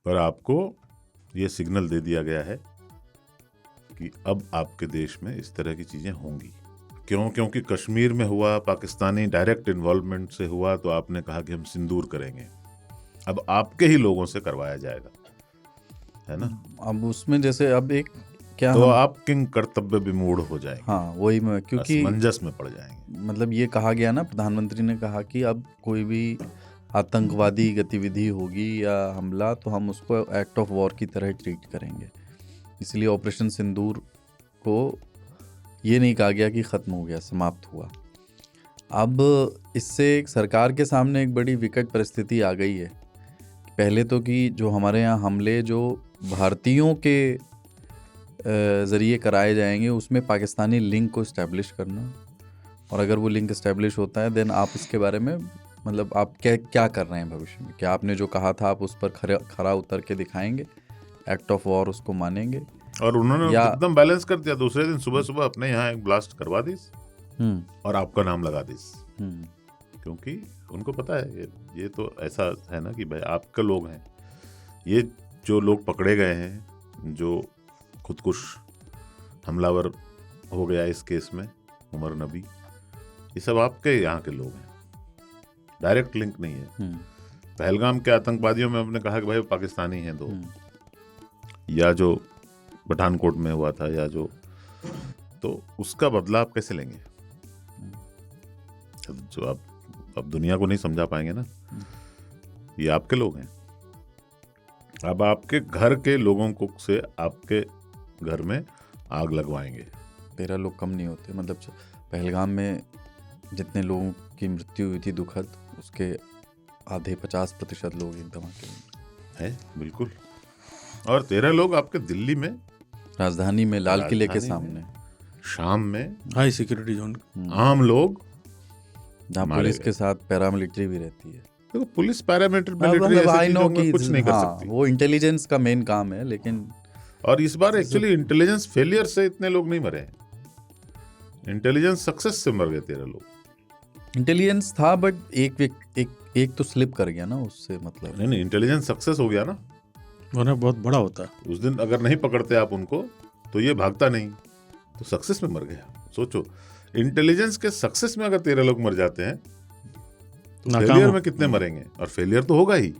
पर आपको ये सिग्नल दे दिया गया है कि अब आपके देश में इस तरह की चीज़ें होंगी। क्यों? क्योंकि कश्मीर में हुआ, पाकिस्तानी डायरेक्ट इन्वॉल्वमेंट से हुआ, तो आपने कहा कि हम सिंदूर करेंगे। अब आपके ही लोगों से करवाया जाएगा, है ना? अब उसमें जैसे अब एक क्या तो आप किंग कर्तव्य विमूढ़ हो जाएंगे। हाँ वही मैं, क्योंकि असमंजस में पड़ जाएंगे। मतलब ये कहा गया ना, प्रधानमंत्री ने कहा कि अब कोई भी आतंकवादी गतिविधि होगी या हमला तो हम उसको एक्ट ऑफ वॉर की तरह ट्रीट करेंगे। इसलिए ऑपरेशन सिंदूर को ये नहीं कहा गया कि ख़त्म हो गया, समाप्त हुआ। अब इससे सरकार के सामने एक बड़ी विकट परिस्थिति आ गई है। पहले तो कि जो हमारे यहाँ हमले जो भारतीयों के ज़रिए कराए जाएंगे उसमें पाकिस्तानी लिंक को इस्टेब्लिश करना, और अगर वो लिंक इस्टेब्लिश होता है देन आप इसके बारे में मतलब आप क्या कर रहे हैं भविष्य में, क्या आपने जो कहा था आप उस पर खरा उतर के दिखाएंगे, एक्ट ऑफ वॉर उसको मानेंगे? और उन्होंने एकदम बैलेंस कर दिया। दूसरे दिन सुबह सुबह अपने यहाँ एक ब्लास्ट करवा दी और आपका नाम लगा दी, क्योंकि उनको पता है ये तो ऐसा है ना कि भाई आपके लोग हैं। ये जो लोग पकड़े गए हैं, जो खुदकुश हमलावर हो गया इस केस में उमर नबी, ये सब आपके यहाँ के लोग हैं, डायरेक्ट लिंक नहीं है। पहलगाम के आतंकवादियों में आपने कहा कि भाई पाकिस्तानी हैं दो, या जो पठानकोट में हुआ था, या जो, तो उसका बदला आप कैसे लेंगे? जो आप अब दुनिया को नहीं समझा पाएंगे ना, ये आपके लोग हैं। अब आपके घर के लोगों को से आपके घर में आग लगवाएंगे। 13 लोग कम नहीं होते। मतलब पहलगाम में जितने लोगों की मृत्यु हुई थी दुखद, उसके आधे 50% लोग एक धमाके में है। बिल्कुल। और 13 लोग आपके दिल्ली में, राजधानी में, लाल किले के सामने, शाम में, हाई सिक्योरिटी जोन, आम लोग, जहाँ पुलिस के साथ पैरामिलिट्री भी रहती है। देखो पुलिस पैरामिलिट्री कुछ नहीं कर सकती, वो इंटेलिजेंस का मेन काम है। लेकिन और इस बार एक्चुअली इंटेलिजेंस फेलियर से इतने लोग नहीं मरे, इंटेलिजेंस सक्सेस से मर गए 13 लोग। इंटेलिजेंस था बट एक तो स्लिप कर गया ना उससे, मतलब नहीं इंटेलिजेंस सक्सेस हो गया ना, वरना बहुत बड़ा होता। उस दिन अगर नहीं पकड़ते आप उनको तो ये भागता नहीं, तो सक्सेस में मर गया। सोचो, इंटेलिजेंस के सक्सेस में अगर 13 लोग मर जाते हैं तो फेलियर में कितने मरेंगे? और फेलियर तो होगा ही।